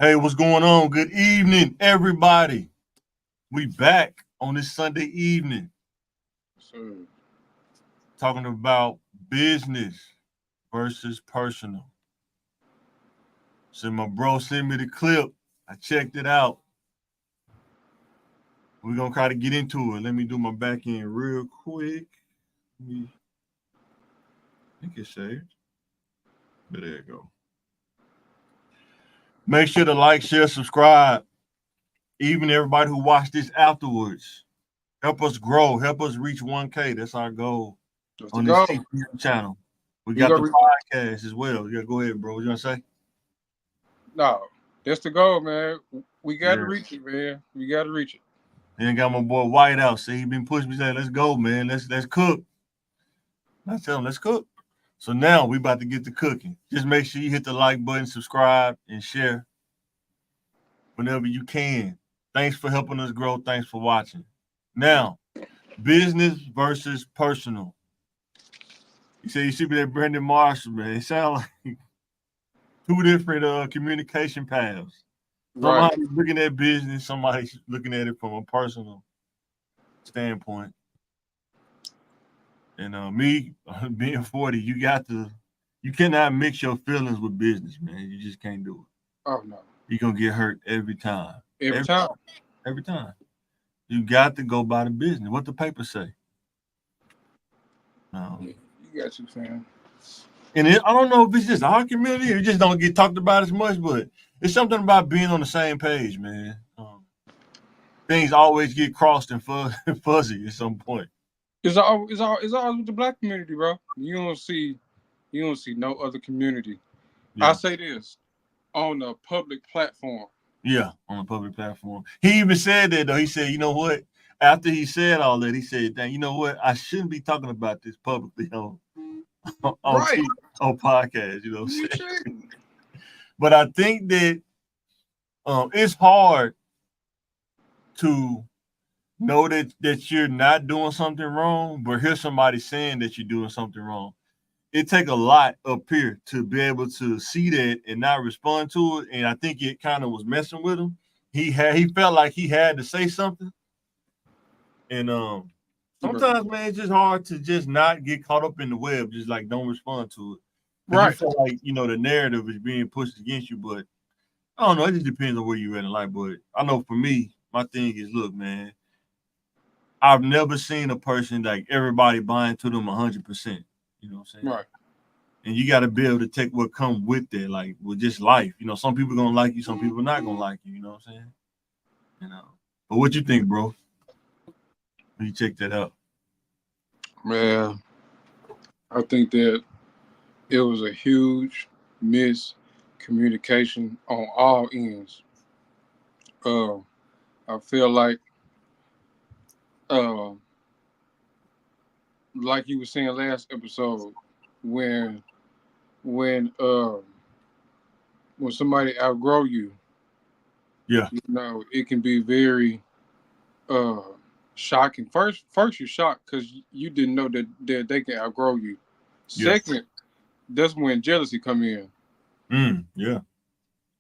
Hey, what's going on? Good evening, everybody. We back on this Sunday evening So, talking about business versus personal. So my bro sent me the clip. I checked it out. We're gonna try to get into it. Let me do my back end real quick. I think it's saved. But there you go. Make sure to like, share, subscribe. Even everybody who watched this afterwards. Help us grow. Help us reach 1K. That's our goal let's on this go. CTM channel. We We got go. the podcast as well. Yeah, go ahead, bro. What you gonna say? No, that's the goal, man. We got to Yeah. reach it, man. We got to reach it. Then got my boy White out. See, he been pushing me, saying, let's go, man. Let's cook. I tell him, let's cook. So now we about to get to cooking. Just make sure you hit the like button, subscribe, and share whenever you can. Thanks for helping us grow. Thanks for watching. Now, business versus personal. You say you see me that Brendan Marshall, man. It sounds like two different communication paths. Right. Somebody's looking at business, somebody's looking at it from a personal standpoint. And me being 40, you cannot mix your feelings with business, man. You just can't do it. Oh no. You're gonna get hurt every time. Every Every time. every time. You got to go by the business. What the paper say. Yeah, you got you, fam. I don't know if it's just our community, it just don't get talked about as much, but it's something about being on the same page, man. Things always get crossed and fuzzy at some point. It's always with the black community, bro. You don't see no other community. I Yeah. say this on a public platform. Yeah, on a public platform. He even said that though. He said, you know what? After he said all that, he said, "Dang, you know what? I shouldn't be talking about this publicly on Right. TV, on podcast." You know what I'm You saying? shouldn't. But I think that it's hard to know that you're not doing something wrong, but hear somebody saying that you're doing something wrong. It take a lot up here to be able to see that and not respond to it. And I think it kind of was messing with him. He felt like he had to say something. And sometimes, man, it's just hard to just not get caught up in the web, just like don't respond to it. Because you Right. feel like, the narrative is being pushed against you. But I don't know, it just depends on where you're at in life. But I know for me, my thing is, look, man, I've never seen a person like everybody buying to them 100%. You know what I'm saying? Right. And you got to be able to take what comes with it, like with just life. Some people gonna like you, some people not gonna like you. You know what I'm saying? You know. But what you think, bro? When you check that out. Man, I think that it was a huge miscommunication on all ends. Uh, I feel uh, like you were saying last episode, when when uh, when somebody outgrow you, Yeah. it can be very uh, shocking. First you're shocked because you didn't know that they can outgrow you. Yeah. Second, that's when jealousy come in, Yeah.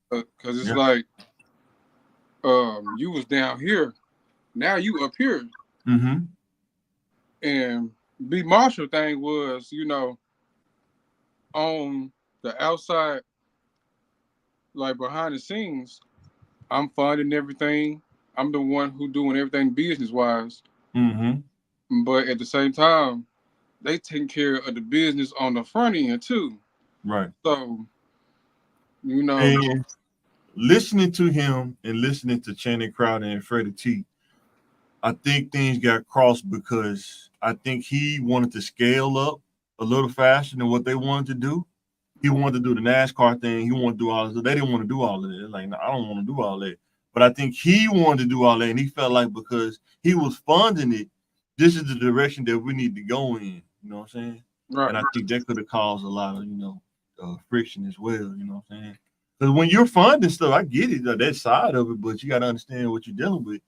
because it's Yeah. like you was down here, now you up here. Mm-hmm. And B Marshall thing was, on the outside, like behind the scenes, I'm funding everything. I'm the one who doing everything business wise. Mm-hmm. But at the same time, they taking care of the business on the front end too. Right. So, you know, And listening to him and listening to Channing Crowder and Freddie T, I think things got crossed because I think he wanted to scale up a little faster than what they wanted to do. He wanted to do the NASCAR thing. He wanted to do all this. They didn't want to do all of it. Like, no, I don't want to do all that. But I think he wanted to do all that, and he felt like because he was funding it, this is the direction that we need to go in. You know what I'm saying? right, And I think that could have caused a lot of friction as well. You know what I'm saying? Because when you're funding stuff, I get it, that side of it, but you got to understand what you're dealing with.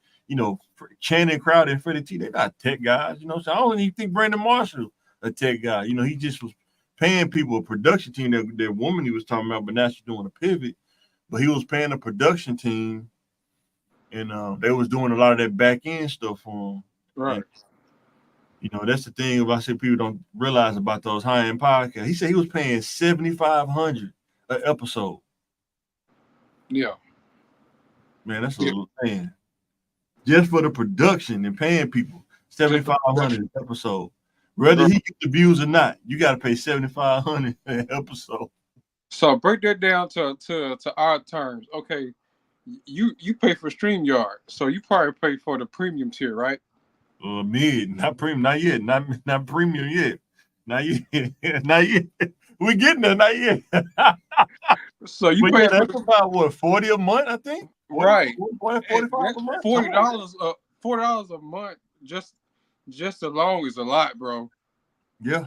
Channing Crowder and Freddie T, they're not tech guys. You know what I'm saying? I don't even think Brandon Marshall a tech guy. He just was paying people a production team, that woman he was talking about, but now she's doing a pivot. but he was paying a production team, and they was doing a lot of that back end stuff for him. Right. And that's the thing about shit people don't realize about those high end podcasts. He said he was paying $7,500 an episode. Yeah. Man, that's a man. Just for the production and paying people $7,500 an episode. Whether he gets the views or not, you got to pay $7,500 an episode. So break that down to our terms. Okay, you pay for StreamYard, so you probably pay for the premium tier, right? Mid, not premium, not yet, not premium yet, not yet, not yet. We getting there, not yet. So you but pay that's about what, 40 a month, I think. 40, right? 45 a month. $40 a month just alone is a lot, bro. Yeah.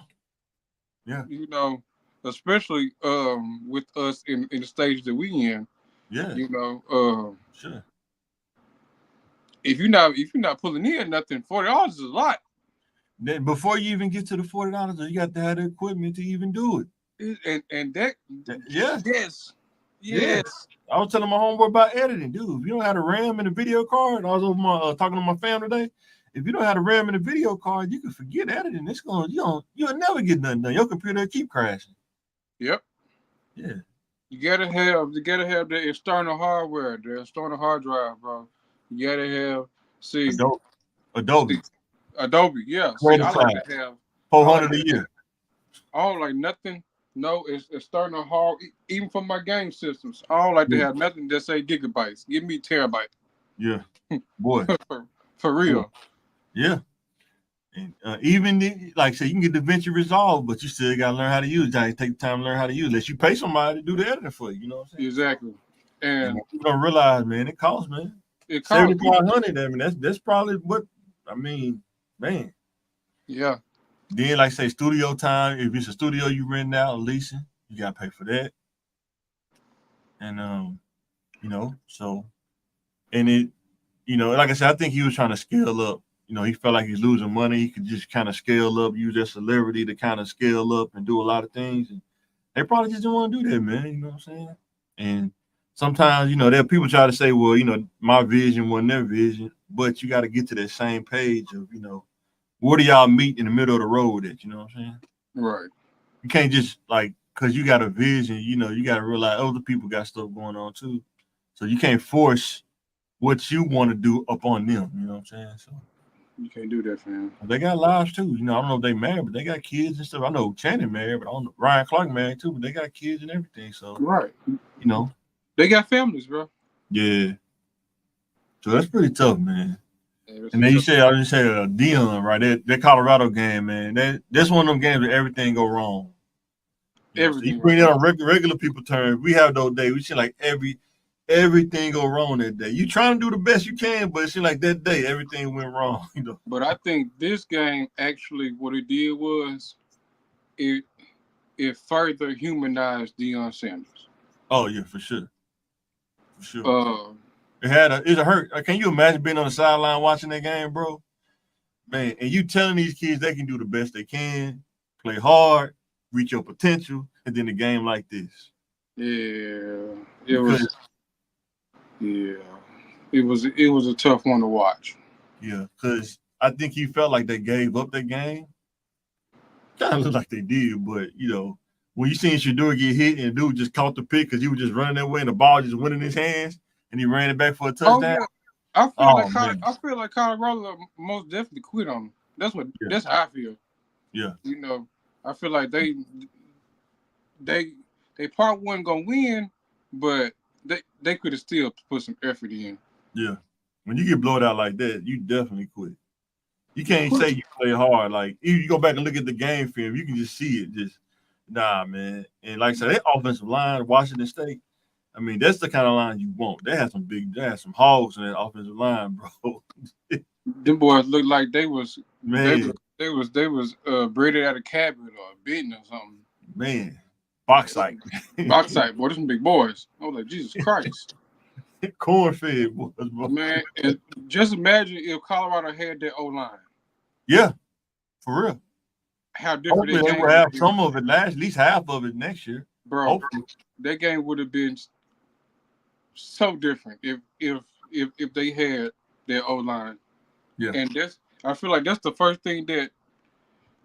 Especially with us in the stage that we in. Yeah. Sure. If you're not pulling in nothing, $40 is a lot. Then before you even get to the $40, you got to have the equipment to even do it. And that yeah. Yes. Yeah. I was telling my homeboy about editing, dude. If you don't have the RAM in the video card, I was over talking to my family today. If you don't have the RAM in the video card, you can forget editing. You'll never get nothing done. Your computer will keep crashing. Yep. Yeah. You gotta have the external hardware, the external hard drive, bro. You gotta have Adobe. Yeah. See, I like to have $400 a year. I don't like nothing. No, it's external hard. Even for my game systems, I don't like to have nothing that say gigabytes. Give me terabyte. Yeah, boy. for real. Yeah. And even like I said, you can get DaVinci Resolve, but you still gotta learn how to use it. You gotta take the time to learn how to use it. Unless you pay somebody to do the editing for you, you know what I'm saying? Exactly. And you don't realize, man, it costs, man. It costs $7,500. I mean, that's probably what man. Yeah. Then, like I say, studio time. If it's a studio you rent out or leasing, you gotta pay for that. And so, and it, like I said, I think he was trying to scale up. He felt like he's losing money. He could just kind of scale up, use their celebrity to kind of scale up and do a lot of things. And they probably just didn't want to do that, man. You know what I'm saying? And sometimes, there are people try to say, well, my vision wasn't their vision, but you got to get to that same page of, where do y'all meet in the middle of the road at? You know what I'm saying? Right. You can't just because you got a vision, you got to realize other people got stuff going on too. So you can't force what you want to do upon them. You know what I'm saying? So you can't do that, fam. They got lives too. I don't know if they married, but they got kids and stuff. I know Channing married, but I don't know Ryan Clark married too, but they got kids and everything. So right. They got families, bro. Yeah. So that's pretty tough, man. Yeah, and then you say Dion, right? That Colorado game, man. That's one of them games where everything go wrong. Everything. So you bring it on regular people terms. We have those days. We see like everything go wrong that day. You trying to do the best you can, but it seems like that day everything went wrong. But I think this game actually, what it did was, it further humanized Deion Sanders. Oh yeah, for sure. For sure. It's a hurt. Can you imagine being on the sideline watching that game, bro? Man, and you telling these kids they can do the best they can, play hard, reach your potential, and then a game like this. Yeah, it was a tough one to watch. Yeah, because I think he felt like they gave up that game. Kind of looked like they did, but when you seen Shedeur get hit and the dude just caught the pick because he was just running that way and the ball just went in his hands and he ran it back for a touchdown. I feel like Colorado most definitely quit on him. That's how I feel. Yeah. I feel like they part wasn't gonna win, but they could have still put some effort in. Yeah. When you get blown out like that, you definitely quit. You can't say you play hard. Like, if you go back and look at the game film, you can just see it. Just, nah, man. And like I said, that offensive line, Washington State, I mean, that's the kind of line you want. They had some hogs in that offensive line, bro. Them boys looked like they was braided out of cabin or bitten or something. Man, bauxite. Bauxite, boy, those some big boys. I was like, Jesus Christ. Corn-fed boys, bro. Man, and just imagine if Colorado had their O-line. Yeah, for real. How different hopefully they will have some of it at least half of it next year. Bro, that game would have been so different if they had their O line. Yeah. And I feel like that's the first thing that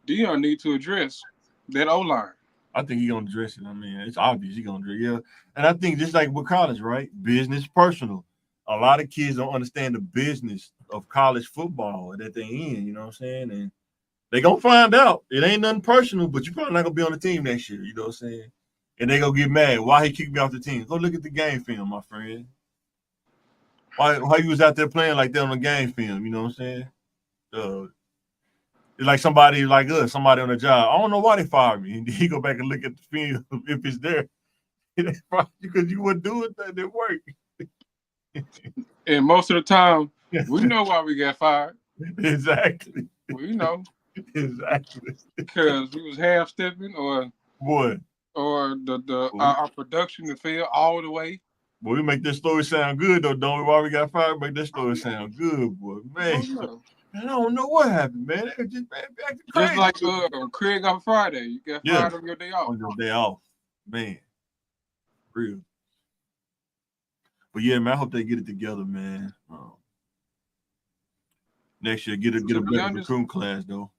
Dion need to address, that O line. I think he's gonna address it. I mean, it's obvious he's gonna address it. Yeah. And I think just like with college, right? Business, personal. A lot of kids don't understand the business of college football that they in, you know what I'm saying? And they gonna find out. It ain't nothing personal, but you're probably not gonna be on the team next year, you know what I'm saying? And they gonna get mad. Why he kicked me off the team? Go look at the game film, my friend. Why you was out there playing like that on the game film, you know what I'm saying? Uh, it's like somebody like us, somebody on the job. I don't know why they fired me. And he go back and look at the film if it's there. Because you wouldn't do it, that didn't work. And most of the time, we know why we got fired. Exactly. We know. Exactly. Because we was half stepping or Boy. Or our production failed all the way. Boy, we make this story sound good though, don't we? Why we got fired? Make this story sound good, boy. Man, I don't know what happened, man. They just acting crazy. Just like Craig on Friday, you got fired on your day off. On your day off, man. Real. But yeah, man, I hope they get it together, man. Next year, get a better recruiting class though.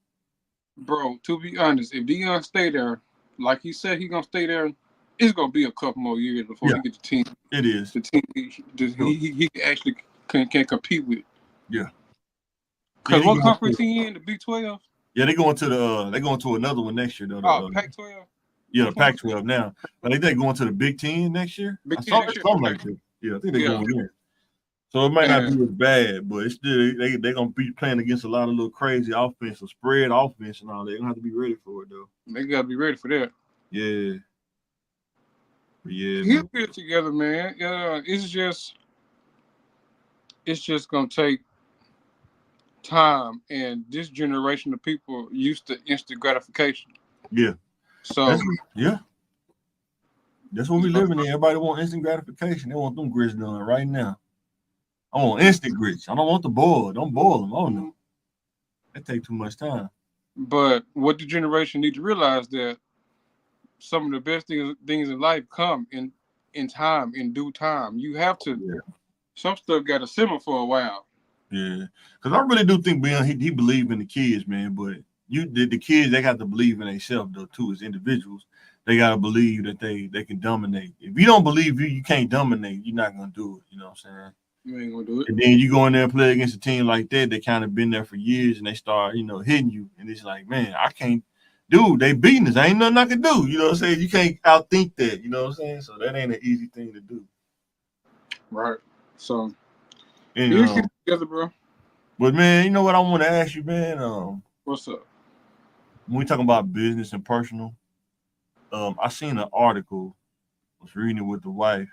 Bro, to be honest, if Dion stay there, like he said, he gonna stay there. It's gonna be a couple more years before he get the team. It is the team he actually can compete with. Yeah. Cause what conference he in? The Big 12. Yeah, they going to another one next year though. Pac-12. Yeah, the Pac-12 now. But they going to the Big 10 next year. Something like that. Yeah, I think they're going in. So it might not be as bad, but it's still they're gonna be playing against a lot of little crazy offense, or spread offense and all that. They're gonna have to be ready for it though. They gotta be ready for that. Yeah. Yeah. He'll get it together, man. It's just gonna take time, and this generation of people used to instant gratification. Yeah. So that's what we live in. Everybody want instant gratification. They want them grits done right now. I want instant grits. I don't want the boil. Don't boil them. Oh no. That take too much time. But what the generation need to realize that some of the best things in life come in time, in due time. You have to. Yeah. Some stuff got to simmer for a while. Yeah, because I really do think Bill he believe in the kids, man. But the kids, they got to believe in themselves though too, as individuals. They gotta believe that they can dominate. If you don't believe you can't dominate, you're not gonna do it. You know what I'm saying? You ain't gonna do it. And then you go in there and play against a team like that. They kind of been there for years, and they start hitting you, and it's like, man, I can't. Dude, they beating us. Ain't nothing I can do. You know what I'm saying? You can't outthink that. You know what I'm saying? So that ain't an easy thing to do. Right. So you get together, bro. But man, you know what I want to ask you, man? What's up? When we talking about business and personal, I seen an article. I was reading it with the wife,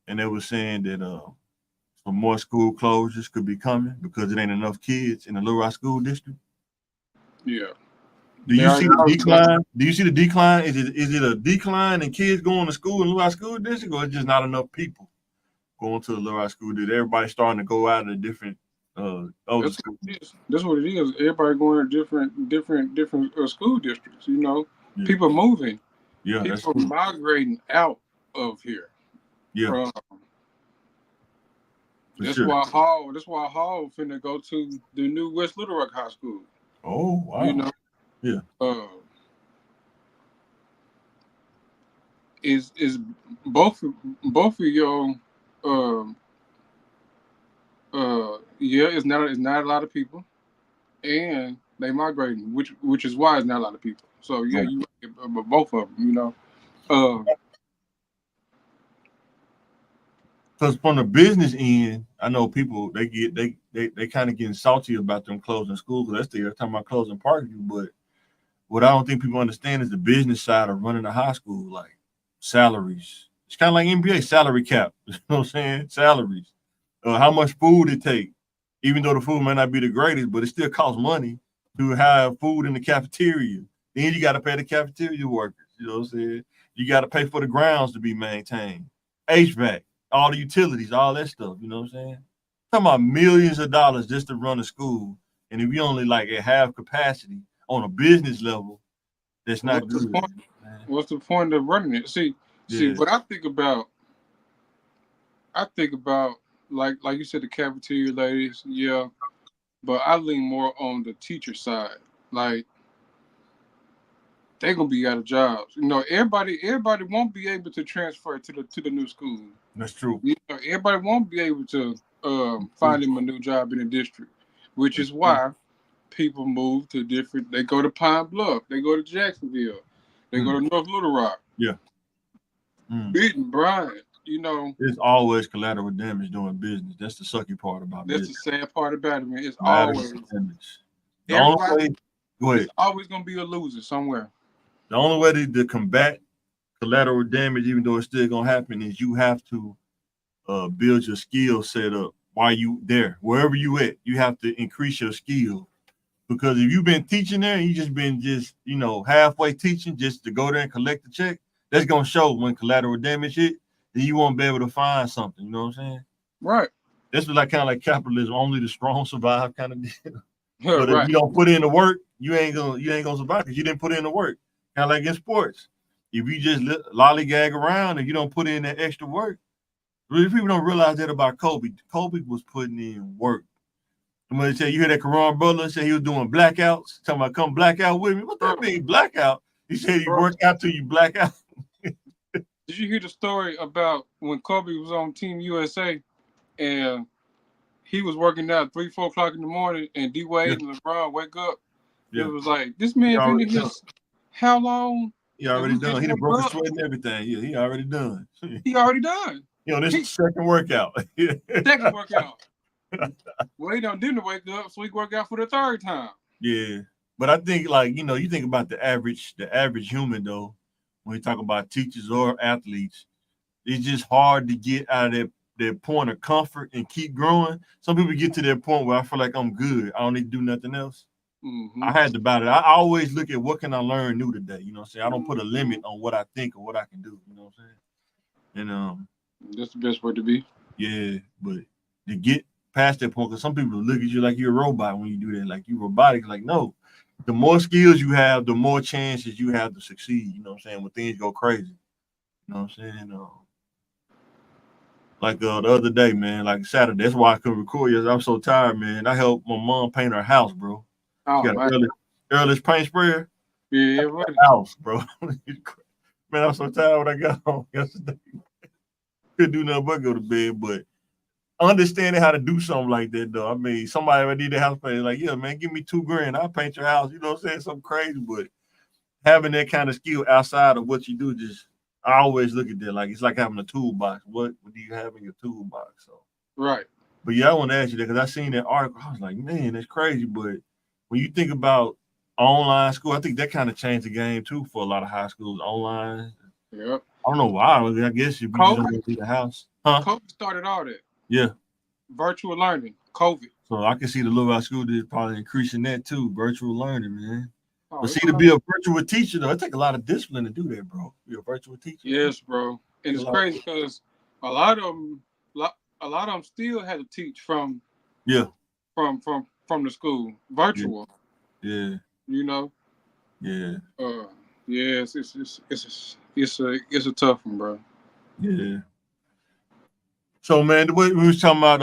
and they were saying that some more school closures could be coming because it ain't enough kids in the Little Rock School District. Yeah. Do you see the decline? Do you see the decline? Is it a decline in kids going to school in Little Rock School District, or it's just not enough people going to the Little Rock School District? Everybody's starting to go out of the different that's what it is. Everybody going to different school districts. People moving. Yeah, people migrating out of here. Yeah. That's why Hall finna go to the new West Little Rock High School. Oh wow. Yeah. Is both of your it's not a lot of people, and they migrating, which is why it's not a lot of people. So yeah, you both of them, Because from the business end, I know people they kind of getting salty about them closing school because they're talking about closing Parkview. But what I don't think people understand is the business side of running a high school, like salaries. It's kind of like NBA salary cap. You know what I'm saying? Salaries. How much food it take. Even though the food may not be the greatest, but it still costs money to have food in the cafeteria. Then you got to pay the cafeteria workers. You know what I'm saying? You got to pay for the grounds to be maintained. HVAC, all the utilities, all that stuff. You know what I'm saying? Talking about millions of dollars just to run a school. And if you only like at half capacity on a business level, that's not good. Man. What's the point of running it? See, what I think about I think about like you said, the cafeteria ladies, yeah, but I lean more on the teacher side. Like they're gonna be out of jobs. You know, everybody won't be able to transfer to the new school. That's true. You know, everybody won't be able to find them a new job in the district, which That's is true. why people move to different. They go to Pine Bluff, they go to Jacksonville, they go Mm. to North Little Rock, Yeah. Mm. Benton, Bryant. You know, It's always collateral damage doing business. That's the sucky part about that's the business. sad part about it, man. It's Collateral always damage. The only everybody. way, go It's ahead. always gonna be a loser somewhere. The only way to combat collateral damage, even though it's still gonna happen, is you have to build your skill set up while you there, wherever you at. You have to increase your skill because if you've been teaching there and you just been halfway teaching just to go there and collect the check, that's gonna show when collateral damage hit. Then you won't be able to find something. You know what I'm saying? Right. This was like kind of like capitalism. Only the strong survive kind of deal. But if Right. you don't put in the work, you ain't gonna survive because you didn't put in the work. Kind of like in sports. If you just lollygag around and you don't put in that extra work, really people don't realize that about Kobe. Kobe was putting in work. I'm gonna tell you, hear that Karan brother say he was doing blackouts, talking about come black out with me. What that mean, blackout? He said you Bro, work out till you black out. did you hear the story about when Kobe was on Team USA and he was working out 3, 4 o'clock in the morning, and D Yeah, Wade and LeBron wake up? It yeah. was like this He man been already in done. his how long? He And already we just done. He done woke broke a up. sweat and everything. Yeah, he already done. He already done. This He second workout. second workout. Well, he didn't wake up, so he worked out for the third time. Yeah, but I think like you think about the average human though. When you talk about teachers or athletes, it's just hard to get out of their point of comfort and keep growing. Some people get to that point where I feel like I'm good. I don't need to do nothing else. Mm-hmm. I had to battle it. I always look at what can I learn new today. You know what I'm saying? I don't put a limit on what I think or what I can do. You know what I'm saying? And That's the best way to be. yeah, but to get past that point, because some people look at you like you're a robot when you do that, like you're robotic. Like, no, the more skills you have, the more chances you have to succeed. You know what I'm saying? When things go crazy. You know what I'm saying? Like the other day, man, like Saturday. That's why I couldn't record you. I'm so tired, man. I helped my mom paint her house, bro. She Oh got man. an early paint sprayer. Yeah, right. House, bro. Man, I'm so tired when I got home yesterday. Couldn't do nothing but go to bed, but understanding how to do something like that though. I mean, somebody would need a house paint, like, yeah, man, give me $2,000. I'll paint your house. You know what I'm saying? Something crazy, but having that kind of skill outside of what you do, just I always look at that like it's like having a toolbox. What do you have in your toolbox? So Right. but yeah, I want to ask you that because I seen that article. I was like, man, that's crazy. But when you think about online school, I think that kind of changed the game too for a lot of high schools. Online. Yep. I don't know why. I guess if you just don't COVID. go to the house, huh? COVID started all that. Yeah. Virtual learning. COVID. So I can see the Little Rock School is probably increasing that too, virtual learning, man. Oh, But it's see, to all. be a virtual teacher though, it take a lot of discipline to do that, bro. Be a virtual teacher, man. Yes, bro. And Take a it's lot of crazy because a lot of them, a lot of them still had to teach yeah, from the school, yeah, virtual. yeah, You know. yeah, Uh, yes, it's a tough one, bro. yeah. So man, the way we was talking about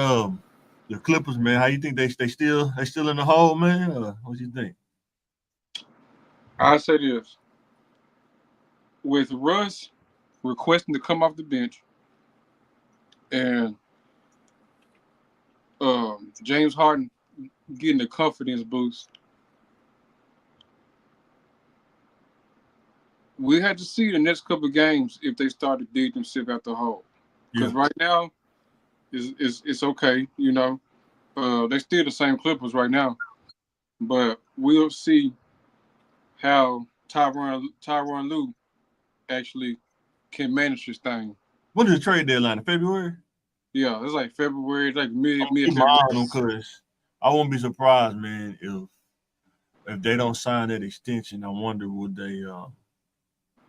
the Clippers, man. How you think they still in the hole, man? What you think? I say this with Russ requesting to come off the bench and James Harden getting the confidence boost. We had to see the next couple of games if they start to dig themselves out the hole. Yeah, Because right now, it's okay. You know, they still the same Clippers right now, but we'll see how Tyronn Lue actually can manage this thing. what is the trade deadline in February? Yeah, it's like February, like I'm mid keep my February. eye on them because I won't be surprised, man, if they don't sign that extension. I wonder would they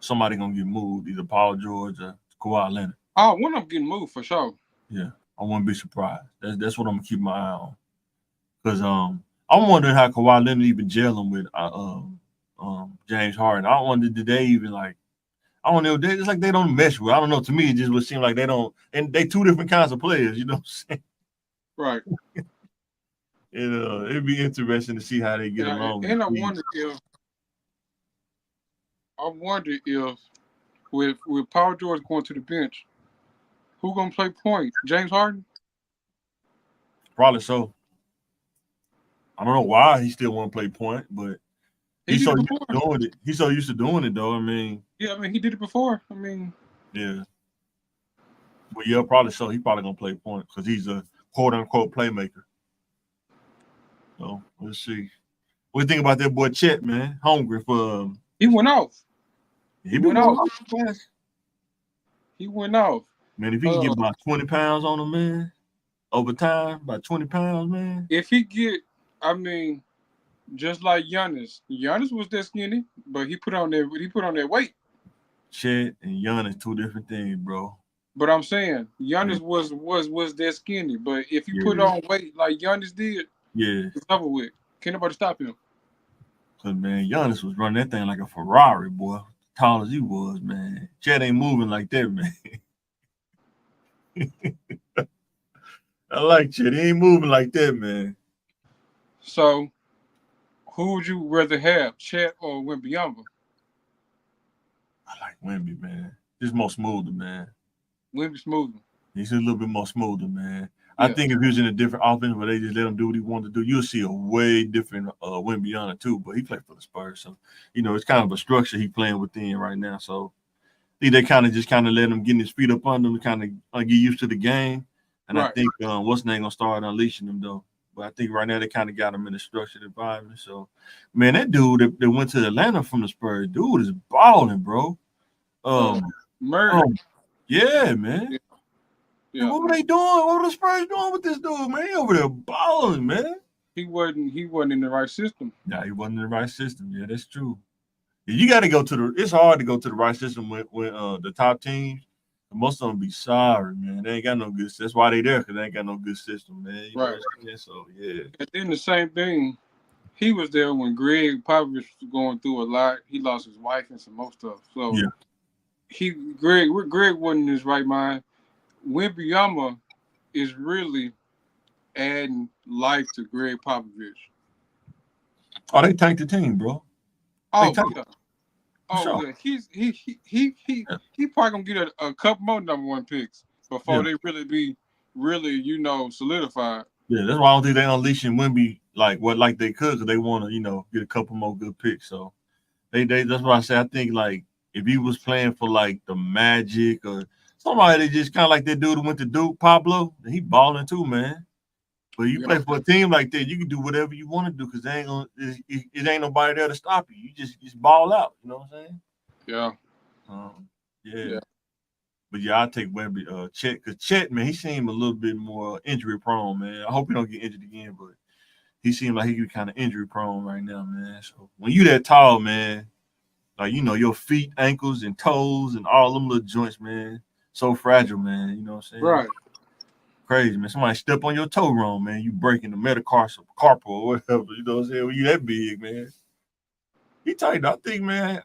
somebody gonna get moved, either Paul George or Kawhi Leonard. Oh, one of them getting moved for sure. Yeah, I wouldn't be surprised. That's what I'm gonna keep my eye on. Cause I'm wondering how Kawhi Leonard even gelling with James Harden. I wonder did they even like I don't know. It's like they don't mesh well. I don't know. To me, it just would seem like they don't, and they two different kinds of players. You know what I'm saying? Right. It'd be interesting to see how they get along. And I wonder if with Paul George going to the bench, who gonna play point? James Harden? Probably so. I don't know why he still want to play point, but He he's did so it used before. to doing it. He's so used to doing it, though. I mean, Yeah, I mean he did it before. I mean, yeah. But yeah, probably so. He probably gonna play point because he's a quote unquote playmaker. So let's see. What do you think about that boy Chet, man? Hungry for he went off. he He been went going off. off fast. He went off. Man, if he can get Uh, about 20 pounds on him, man, over time, about 20 pounds, man. if he get, I mean, just like Giannis. Giannis was that skinny, but he put on that weight. Chet and Giannis, two different things, bro. But I'm saying Man, Giannis was that skinny. But if you put yeah, on weight like Giannis did, yeah. it's over with. Can't nobody stop him. Cause man, Giannis was running that thing like a Ferrari, boy. Tall as he was, man. Chet ain't moving like that, man. I like Chet. He ain't moving like that, man. So who would you rather have, Chet or Wembanyama? I like Wemby, man. Just more smoother, man. Wemby smoother. He's a little bit more smoother, man. I Yeah. think if he was in a different offense where they just let him do what he wanted to do, you'll see a way different Wembyana too. But he played for the Spurs, so it's kind of a structure he playing within right now. So I think they kind of let him get his feet up under him to kind of get used to the game. And I Right. think what's name gonna start unleashing him though. But I think right now they kind of got him in a structured environment. So man, that dude that went to Atlanta from the Spurs, dude is balling, bro. Uh, Um, Murray. um yeah, man. Yeah. Man, Yeah. what were they doing? What were the Spurs doing with this dude, man? He over there balling, man. He wasn't in the right system. Nah, he wasn't in the right system. Yeah, that's true. You got to go to the. It's hard to go to the right system with the top teams. Most of them be sorry, man. They ain't got no good. That's why they there because they ain't got no good system, man. You know Right. what I'm saying? So yeah, And then the same thing. He was there when Greg Popovich was going through a lot. He lost his wife and some more stuff. So yeah. Greg wasn't in his right mind. Wembanyama is really adding life to Greg Popovich. Oh, they tanked the team, bro. They Oh tanked yeah. for Oh sure. yeah. He probably gonna get a couple more number 1 picks Yeah, before they really be solidified. yeah. That's why I don't think they unleashing Wimby like they could because they want to get a couple more good picks. So they that's why I say I think like if he was playing for like the Magic or somebody that just kind of like that dude who went to Duke, Pablo, he balling too, man. But you Yeah. play for a team like that, you can do whatever you want to do because it ain't nobody there to stop you. You just ball out. You know what I'm saying? Yeah. Yeah. Yeah. But yeah, I'll take Wemby, Chet, because Chet, man, he seemed a little bit more injury prone, man. I hope he don't get injured again, but he seemed like he could be kind of injury prone right now, man. So when you that tall, man, like your feet, ankles, and toes, and all them little joints, man, so fragile, man. You know what I'm saying? Right. Crazy, man. Somebody step on your toe wrong, man. You breaking the metacarpal or whatever. You know what I'm saying? When you that big, man. He tight. I think, man.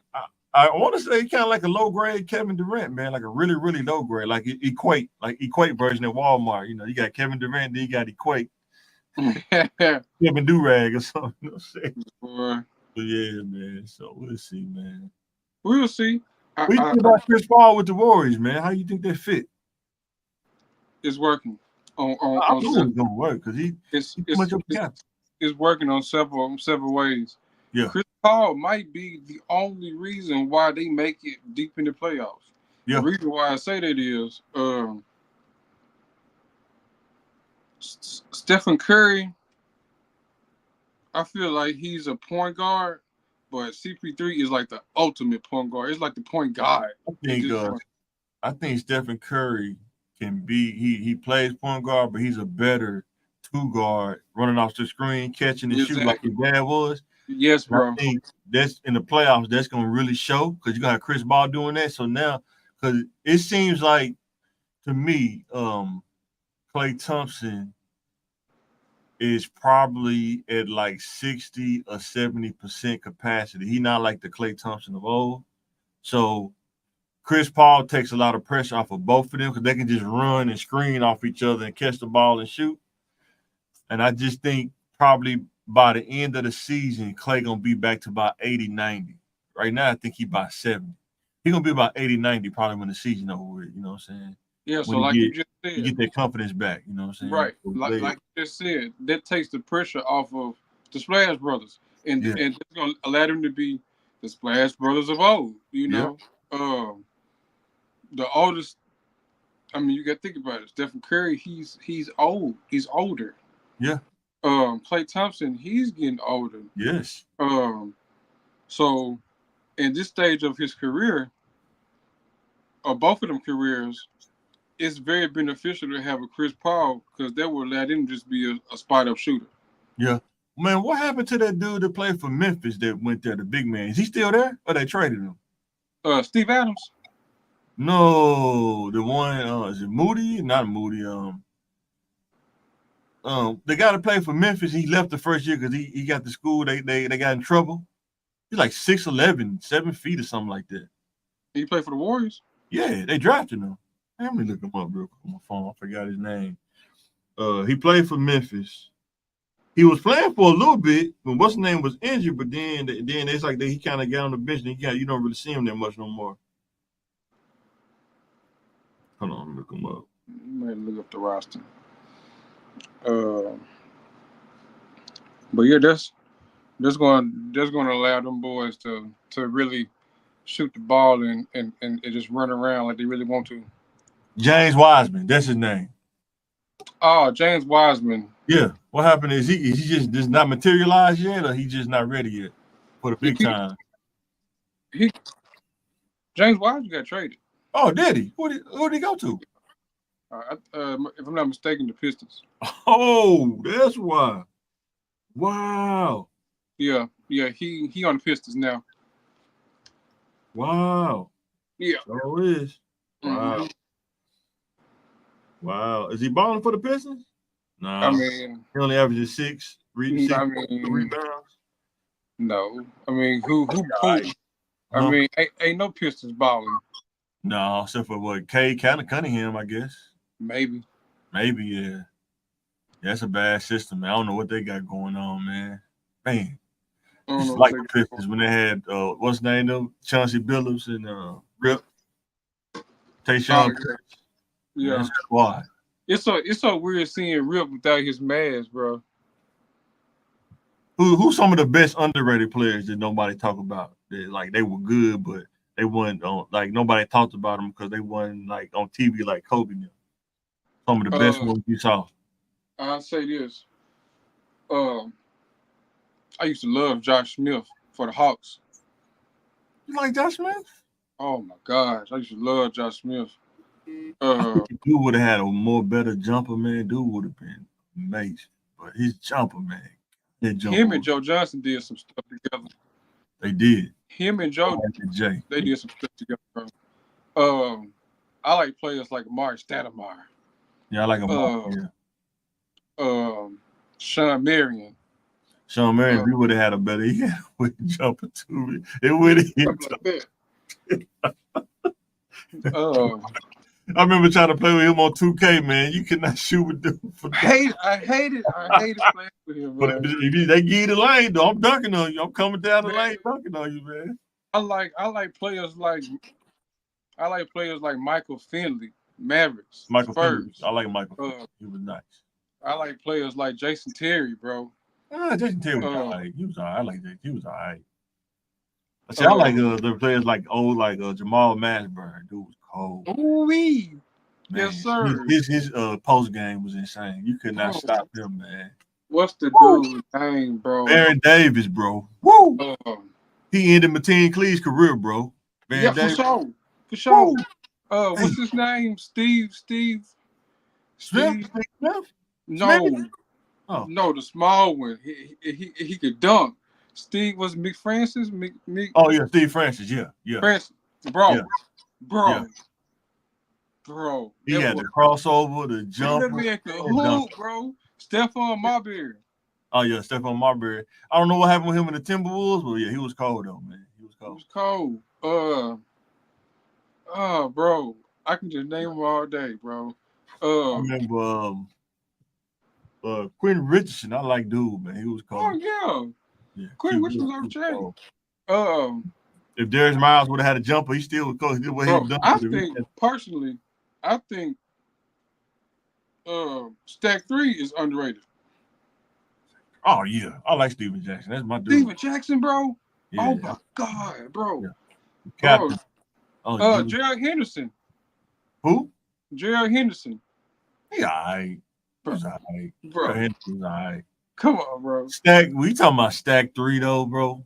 I want to say kind of like a low grade Kevin Durant, man, like a really, really low grade, like equate version at Walmart. You got Kevin Durant, then you got equate Kevin Durag or something. You know what I'm saying? Boy, But yeah, man. So we'll see, man. we'll see. What do you think about Chris Paul with the Warriors, man? How you think they fit? It's working I know it's gonna work because it's he too it's much of a it's cap. it's working on several ways. Yeah, Chris Paul might be the only reason why they make it deep in the playoffs. The yeah. reason why I say that is Stephen Curry. I feel like he's a point guard, but CP3 is like the ultimate point guard. It's like the point guard I at think this point. I think Stephen Curry can be he plays point guard, but he's a better two guard running off the screen, catching and shooting like Exactly. his dad was. Yes, And I bro. think that's in the playoffs, that's gonna really show because you got Chris Ball doing that. So now because it seems like to me, Klay Thompson is probably at like 60 or 70% capacity. He not like the Klay Thompson of old. So Chris Paul takes a lot of pressure off of both of them because they can just run and screen off each other and catch the ball and shoot. And I just think probably by the end of the season, Clay gonna be back to about 80, 90. Right now, I think he about 70. He gonna be about 80, 90 probably when the season over with. You know what I'm saying? Yeah, so When like you he just he said, get that confidence back. You know what I'm saying? right? Like you just said, that takes the pressure off of the Splash Brothers, and Yeah. it's gonna allow them to be the Splash Brothers of old. You Yeah. know, the oldest. I mean, you got to think about it. Stephen Curry, he's old. He's older. Yeah. Klay Thompson, he's getting older. Yes. So in this stage of his career, or both of them careers, it's very beneficial to have a Chris Paul because that will allow them to just be a spot up shooter. Yeah. Man, what happened to that dude that played for Memphis that went there, the big man? Is he still there? Or they traded him? Steve Adams. No, the one is it Moody? Not Moody. The guy that played for Memphis, he left the first year because he got to school. They got in trouble. He's like 6'11", 7 feet or something like that. He played for the Warriors. Yeah, they drafted him. Let me look him up real quick on my phone. I forgot his name. He played for Memphis. He was playing for a little bit when what's his name was injured, but then it's like he kind of got on the bench and you don't really see him that much no more. Hold on, look him up. You might look up the roster. But yeah, that's going to allow them boys to really shoot the ball and just run around like they really want to. James Wiseman, that's his name. Oh, James Wiseman. Yeah. What happened is he just not materialized yet, or he just not ready yet for the big time. James Wiseman got traded. Oh, did he? Who did he go to? If I'm not mistaken, the Pistons. Oh, that's why. Wow. Yeah, he on the Pistons now. Wow. Yeah. So it is. Wow. Mm-hmm. Wow. Is he balling for the Pistons? No. I mean, he only averages six rebounds. No. I mean, who? I mean, ain't no Pistons balling. No, except for what? Cunningham, I guess. Maybe, yeah. That's a bad system, man. I don't know what they got going on, man. Man. It's like the Pistons when they had what's the name though? Chauncey Billups and Rip. Tayshaun Prince. Yeah. That's why. It's so weird seeing Rip without his mask, bro. Who's some of the best underrated players that nobody talk about? They were good, but they weren't on nobody talked about them because they weren't on TV like Kobe now. Some of the best ones you saw. I'll say this. I used to love Josh Smith for the Hawks. You like Josh Smith? Oh my gosh, I used to love Josh Smith. Dude would have had a better jumper, man. Dude would have been amazing. But his jumper, man. Him and Joe Johnson did some stuff together. They did. Him and Joe, they did some stuff together, bro. I like players like Mark Stoudemire. Yeah, I like him. Sean Marion. Sean Marion, we would have had a better jumper too. It would have hit. I remember trying to play with him on 2K, man. You could not shoot with dude. I hated playing with him, man. But if they give you the lane, though, I'm dunking on you. I'm coming down the lane dunking on you, man. I like players like Michael Finley, Mavericks, Michael Spurs. Finley. I like Michael Finley. He was nice. I like players like Jason Terry, bro. Jason Terry was all right. He was all right. I like that. He was all right. I like the players like Jamal Mashburn. Dude was cold. Ooh-wee. Yes, sir. His post game was insane. You could not stop him, man. What's the dude's name, bro? Baron Davis, bro. Woo! He ended Mateen Cleave's career, bro. Baron Davis. For sure. What's his name? Steve? Smith? No. Oh. No, the small one. He could dunk. Steve was Mick Francis. Oh yeah, Steve Francis. Yeah. Francis, bro. Yeah. Bro. He had the crossover, the jumper, the hoop, bro. Stephon Marbury. Oh yeah, Stephon Marbury. I don't know what happened with him in the Timberwolves, but yeah, he was cold though, man. He was cold. Oh, bro, I can just name them all day, bro. I remember Quentin Richardson. I like dude, man. He was cold. Oh yeah, Yeah, Quentin cute. Richards He on the was chain. cold. Um, If Darius Miles would have had a jumper, he still would coach. He did what he bro, was done. I think personally, I think Stack 3 is underrated. Oh yeah, I like Steven Jackson. That's my dude. Steven Jackson, bro. Oh Yeah, my God, bro. yeah. Bro. Captain. Oh, he was, Gerald Henderson. who? Gerald Henderson. He alright. Bro. He's alright. Bro. He's alright. Come on, bro. Stack. We talking about Stack 3 though, bro.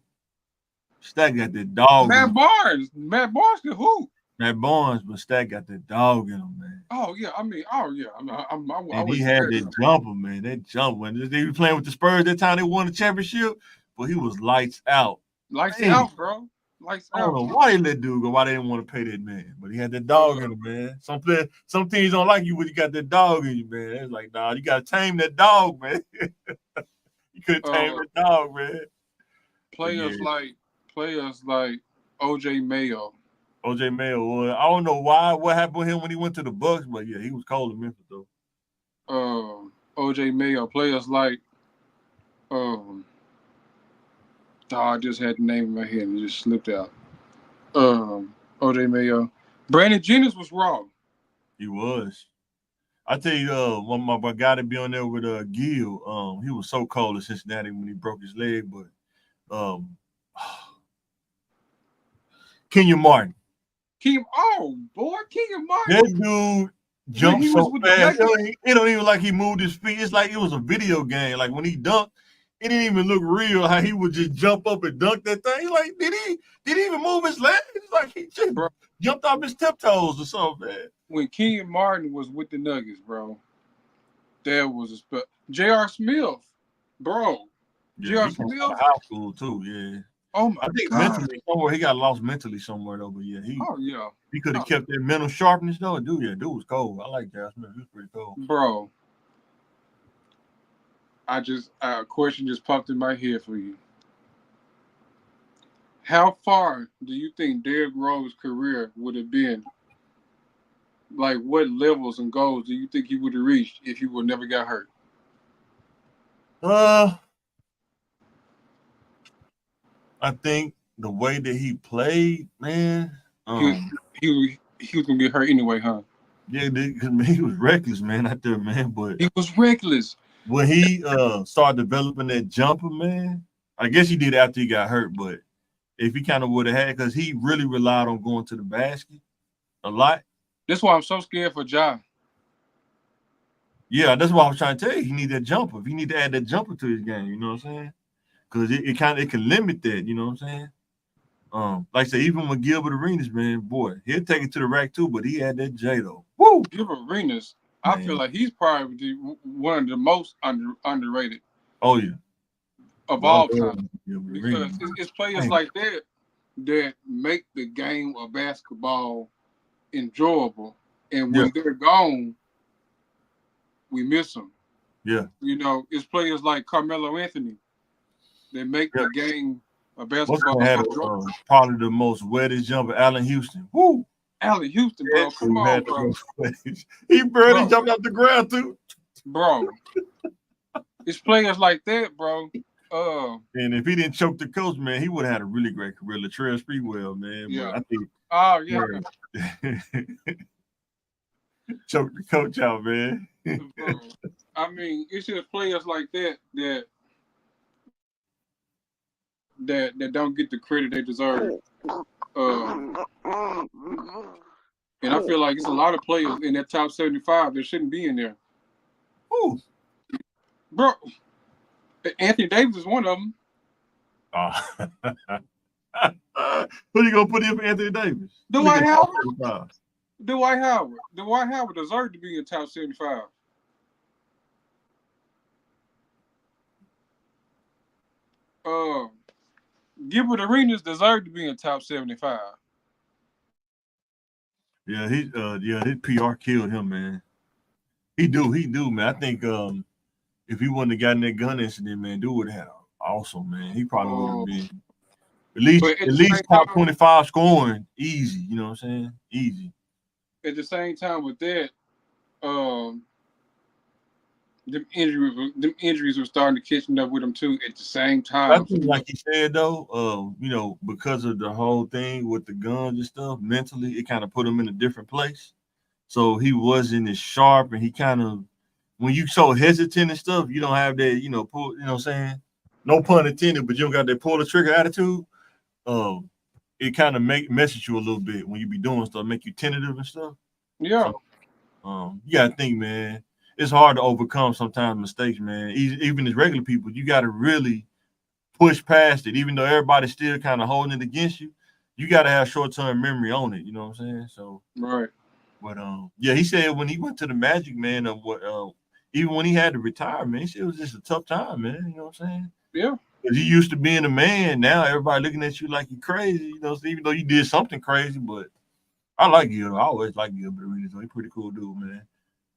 Stack got the dog in Matt him. Barnes. Matt Barnes can hoop. Matt Barnes, but Stack got the dog in him, man. Oh yeah, I mean, oh yeah, I And he would had compare that them. jumper, man. That jump when they were playing with the Spurs that time they won the championship, but he was lights out. Lights Man, out, bro. Lights I don't out. know why they let dude go. Why they didn't want to pay that man? But he had that dog in him, man. Some teams don't like you when you got that dog in you, man. It's like, nah, you gotta tame that dog, man. You couldn't tame Uh, that dog, man. But yeah, players like OJ Mayo. OJ Mayo was. I don't know what happened with him when he went to the Bucks, but yeah, he was cold in Memphis though. OJ Mayo. Players like I just had the name in my head and it just slipped out. OJ Mayo. Brandon Jennings was raw. He was. I tell you, one of my guy to be on there with Gil, he was so cold in Cincinnati when he broke his leg, but Kenyon Martin. Kenyon That Martin. dude When jumped he was so with the fast. Nuggets. It don't even like he moved his feet. It's like it was a video game. Like when he dunked, it didn't even look real how he would just jump up and dunk that thing. Like, did he even move his legs? It's like he just Bro, jumped off his tiptoes or something, man. when Kenyon Martin was with the Nuggets, bro, there was a J.R. Smith, bro. Yeah, J.R. he came out Smith. of high school too. Yeah. Oh my I think God. mentally somewhere he got lost mentally somewhere though, but yeah, Oh yeah. he could have Oh, kept that mental sharpness though. Dude was cold. I like J.R. Smith. He was pretty cold. bro. A question just popped in my head for you. How far do you think Derrick Rose's career would have been? Like, what levels and goals do you think he would have reached if he would never got hurt? I think the way that he played, man. He he was gonna get hurt anyway, huh? Yeah, because he was reckless, man, out there, man. But He was reckless, when he started developing that jumper, man, I guess he did after he got hurt. But if he kind of would have had, because he really relied on going to the basket a lot. That's why I'm so scared for Ja. Yeah, that's what I was trying to tell you. He need that jumper. He need to add that jumper to his game. You know what I'm saying? Because it can limit that. You know what I'm saying? Like I said, even with Gilbert Arenas, man, boy, he'll take it to the rack too. But he had that J though. Woo, Gilbert Arenas, I feel man. like he's probably one of the most underrated Oh yeah. of Well, all time Gilbert because Arenas, it's players man. like that make the game of basketball enjoyable. And Yeah, when they're gone, we miss them. yeah, You know, it's players like Carmelo Anthony that make yeah. the game of What's basketball gonna have enjoyable. probably the most wettest jumper, Allen Houston. Woo! Allen Houston, That bro, come dude on, had the bro, most wettest. He barely bro, jumped off the ground too. bro. It's players like that, bro. And if he didn't choke the coach, man, he would have had a really great career. Latrell Sprewell, man. But Yeah. I think Oh yeah. choke the coach out, man. Bro. I mean, it's just players like that don't get the credit they deserve. Uh, and I feel like it's a lot of players in that top 75 that shouldn't be in there. Ooh. Bro, Anthony Davis is one of them. Who you gonna put in for Anthony Davis? Dwight Howard. Dwight Howard deserved to be in top 75. Gilbert Arenas deserved to be in top 75. Yeah, his PR killed him, man. He do, man. I think if he wouldn't have gotten that gun incident, man, dude would have had awesome, man. He probably would have Oh, been. But at least top 25 scoring, easy. You know what I'm saying? Easy. at the same time with that, um, them injuries were starting to catching up with him too at the same I time. So, think, like he said though, because of the whole thing with the guns and stuff, mentally it kind of put him in a different place. So he wasn't as sharp, and he kind of, when you so hesitant and stuff, you don't have that, pull. You know what I'm saying? No pun intended, but you don't got that pull the trigger attitude. Um, it kind of message you a little bit when you be doing stuff, make you tentative and stuff. yeah, So you gotta think, man. It's hard to overcome sometimes mistakes, man. Even as regular people, you gotta really push past it. Even though everybody's still kind of holding it against you, you gotta have short term memory on it. You know what I'm saying? So, right. but yeah, he said when he went to the Magic, man, of what even when he had to retire, man, he said it was just a tough time, man. You know what I'm saying? Yeah, Because you used to being a man, now everybody looking at you like you crazy. You know, so even though you did something crazy, but I like Gil. I always like Gilbert Arenas. He's a pretty cool dude, man.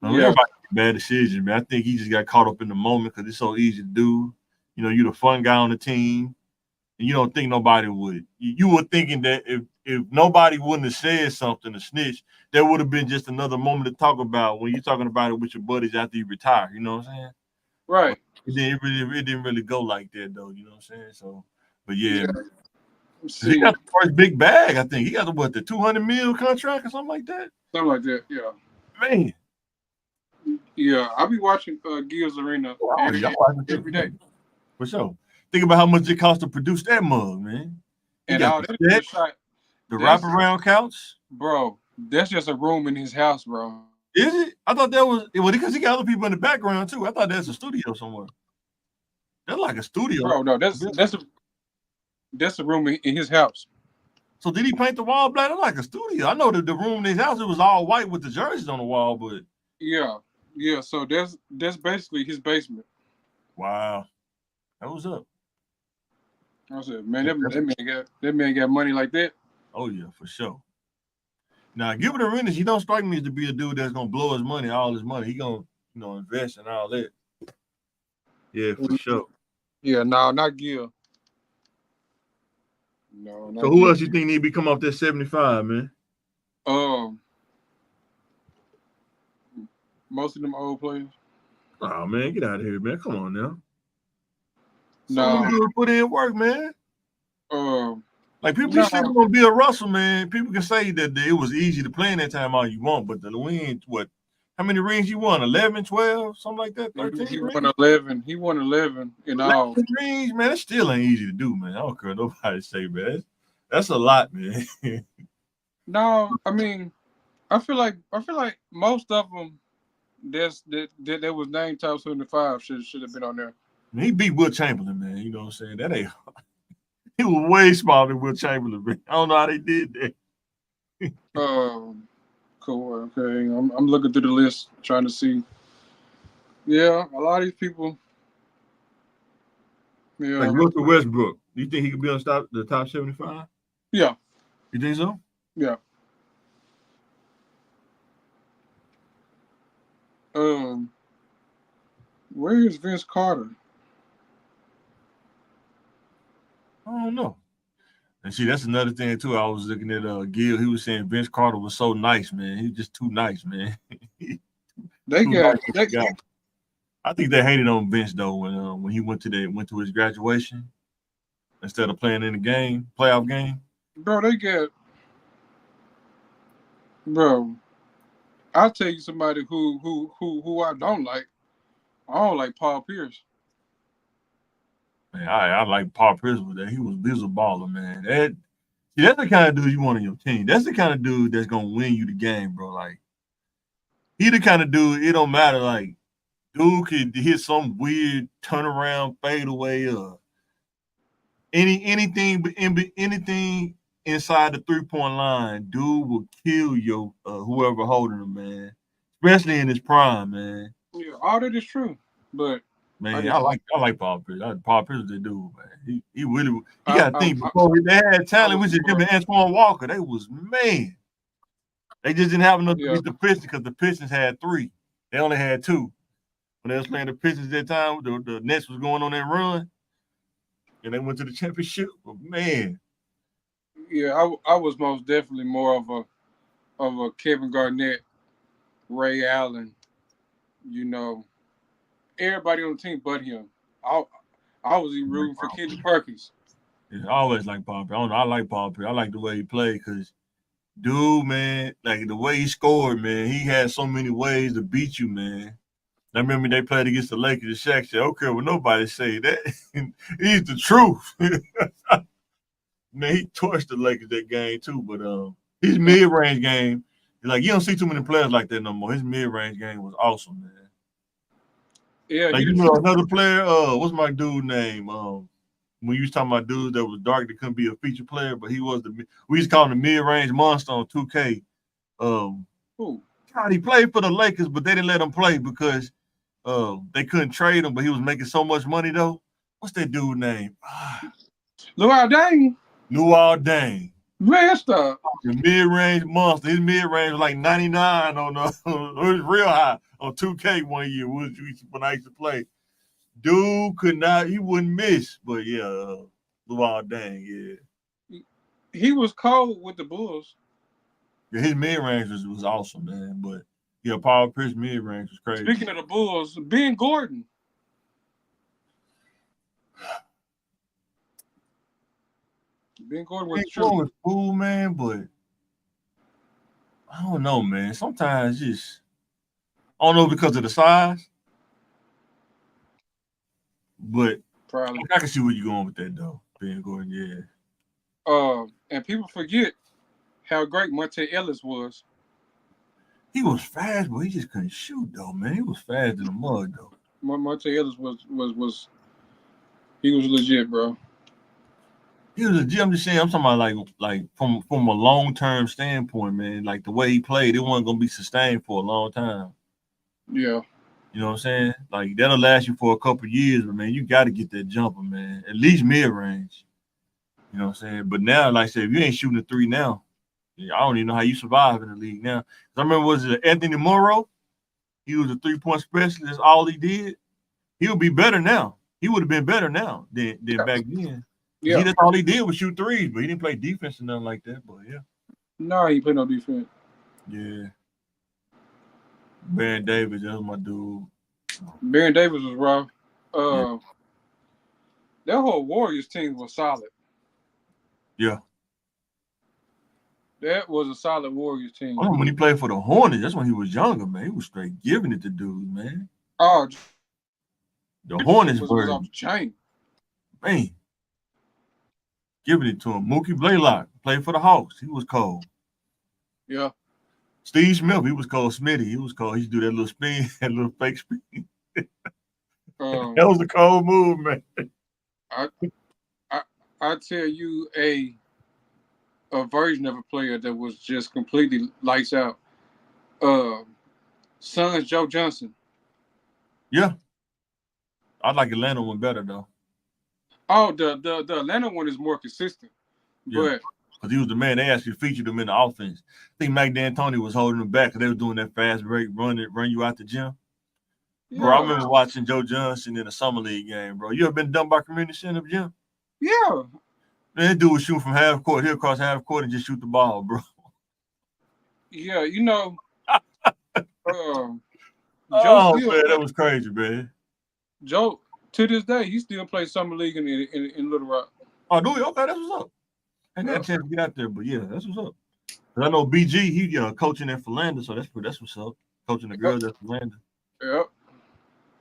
yeah, Everybody make bad decisions, man. I think he just got caught up in the moment because it's so easy to do. You know, you're the fun guy on the team, and you don't think nobody would. You were thinking that if nobody wouldn't have said something to snitch, there would have been just another moment to talk about when you're talking about it with your buddies after you retire. You know what I'm saying? But right. it didn't really go like that though. You know what I'm saying? So, but yeah, Yeah. man. 'Cause he See, got the first big bag. I think he got the 200 mil contract or something like that. something like that. Yeah, Man, yeah. I'll be watching Gil's Arena oh, y'all watching too. every day, For sure. Think about how much it costs to produce that mug, man. He and got all the that set, good shot. the That's wraparound couch. bro. That's just a room in his house, bro. Is it? I thought that was because he got other people in the background too. I thought that's a studio somewhere. That's like a studio. Bro, no, that's a room in his house. So did he paint the wall black? That's like a studio. I know that the room in his house it was all white with the jerseys on the wall, but Yeah, yeah. So that's basically his basement. wow, that was up. I said, man, that man got money like that. Oh yeah, for sure. Now, Gilbert Arenas, he don't strike me as to be a dude that's gonna blow his money, all his money. He gonna, invest and all that. Yeah, for sure. Yeah, no, not Gil. No, So not who Gil. else you think need to become off that 75, man? Um, most of them old players. Oh man, get out of here, man. Come on now. Some of them No, dudes put in work, man. um, Like people be no, sleeping on Bill Russell, man. People can say that it was easy to play in that time all you want, but the win, what? How many rings you won? 11, 12, something like that? he, 13 he won rings? 11. He won 11 in all. 11 rings, man. That still ain't easy to do, man. I don't care what nobody say, man. That's a lot, man. No, I mean, I feel like most of them that was named top 75 should have been on there. He beat Will Chamberlain, man. You know what I'm saying? That ain't he was way smaller than Will Chamberlain, man. I don't know how they did that. Um, cool. Okay, I'm looking through the list trying to see. Yeah, a lot of these people. Like Yeah, Russell Westbrook. Do you think he could be on the top 75? yeah, You think so? yeah. Um, where is Vince Carter? I don't know. And see, that's another thing too. I was looking at Gil. He was saying Vince Carter was so nice, man. He's just too nice, man. They Too nice got they guy. I think they hated on Vince though when he went to his graduation instead of playing in the playoff game. bro. They got bro. I'll tell you somebody who I don't like. I don't like Paul Pierce. Man, I like Paul Pierce with that. He was a baller, man. That's the kind of dude you want on your team. That's the kind of dude that's gonna win you the game, bro. Like he the kind of dude. It don't matter. Like dude could hit some weird turnaround fadeaway or anything inside the 3-point line. Dude will kill your whoever holding him, man. Especially in his prime, man. Yeah, all that is true, but I Man, just I like Paul Pierce. Paul Pierce is the dude, man. He really he I got to I, think I, before they had I talent. was We just him more and Antoine Walker. They was man. They just didn't have enough to yeah. beat the Pistons because the Pistons had three. They only had two. When they was playing the Pistons that time, the Nets was going on that run, and they went to the championship. But man, Yeah, I was most definitely more of a Kevin Garnett, Ray Allen. You know, everybody on the team but him. I I was even rooting for Kendrick Perkins. Yeah, I always like Paul Pierce. I don't know. I like Paul Pierce. I like the way he played because, dude, man, like the way he scored, man, he had so many ways to beat you, man. I remember they played against the Lakers. Shaq said, "Okay, well, nobody say that. He's the truth." Man, he torched the Lakers that game too. But his mid range game, like you don't see too many players like that no more. His mid range game was awesome, man. Yeah, Like he the you know truth. another player. What's my dude name? When you was talking about dudes that was dark that couldn't be a feature player, but he was the we used to call him the mid range monster on 2K. Um, Who? God, he played for the Lakers, but they didn't let him play because they couldn't trade him. But he was making so much money though. What's that dude name? Luau Dang. Luol Deng. Man, stop. The mid-range monster. His mid-range was like 99 on it was real high on 2K one year when I used to play. Dude could not, he wouldn't miss. But yeah, Luol Deng, yeah. He was cold with the Bulls. Yeah, his mid-range was awesome, man. But yeah, Paul Pierce mid-range was crazy. Speaking of the Bulls, Ben Gordon. Ben Gordon was Ben the truth. Gordon was cool, man, but I don't know, man. Sometimes just I don't know because of the size, but Probably. I can see where you're going with that though. Ben Gordon, yeah. And people forget how great Monte Ellis was. He was fast, but he just couldn't shoot though, man. He was fast in the mud though. Monte Ellis was he was legit, bro. He was a G. I'm just saying. I'm talking about like from a long term standpoint, man. Like the way he played, it wasn't gonna be sustained for a long time. Yeah. You know what I'm saying? Like that'll last you for a couple years, but man, you got to get that jumper, man. At least mid range. You know what I'm saying? But now, like I said, if you ain't shooting a three now, I don't even know how you survive in the league now. 'Cause I remember was it Anthony Morrow? He was a 3-point specialist. That's all he did. He would be better now. He would have been better now than back then. Cause Yeah. that's all he did was shoot threes, but he didn't play defense or nothing like that. But yeah, No, he played no defense. yeah. Baron Davis, that was my dude. Baron Davis was raw. Yeah, Uh, that whole Warriors team was solid. yeah. That was a solid Warriors I team. remember when he played for the Hornets. That's when he was younger, man. He was straight giving it to dudes, man. Oh, The Hornets was were, off the chain. man, giving it to him. Mookie Blaylock played for the Hawks. He was cold. Yeah. Steve Smith, he was called Smitty. He was cold. He used to do that little spin, that little fake spin. That Um, was a cold move, man. I I I tell you a version of a player that was just completely lights out. Uh, Suns Joe Johnson. Yeah, I like Atlanta one better though. Oh, the Atlanta one is more consistent, Yeah, but because he was the man. They actually featured him in the offense. I think Mike D'Antoni was holding him back because they were doing that fast break, run you out the gym. Bro, I yeah, remember watching Joe Johnson in a summer league game, bro. You ever been done by community center gym? yeah, Man, that dude was shooting from half court. He'll cross half court and just shoot the ball, bro. yeah. You know, uh, Joe Oh still man, that was crazy, man. Joe to this day he still plays summer league in Little Rock. Oh, do we? Okay, that's what's up. I ain't got Yeah, a chance to get out there, but yeah, that's what's up. 'Cause I know BG, he coaching at Philander, so that's what's up. Coaching the yep, girls at Philander. yep.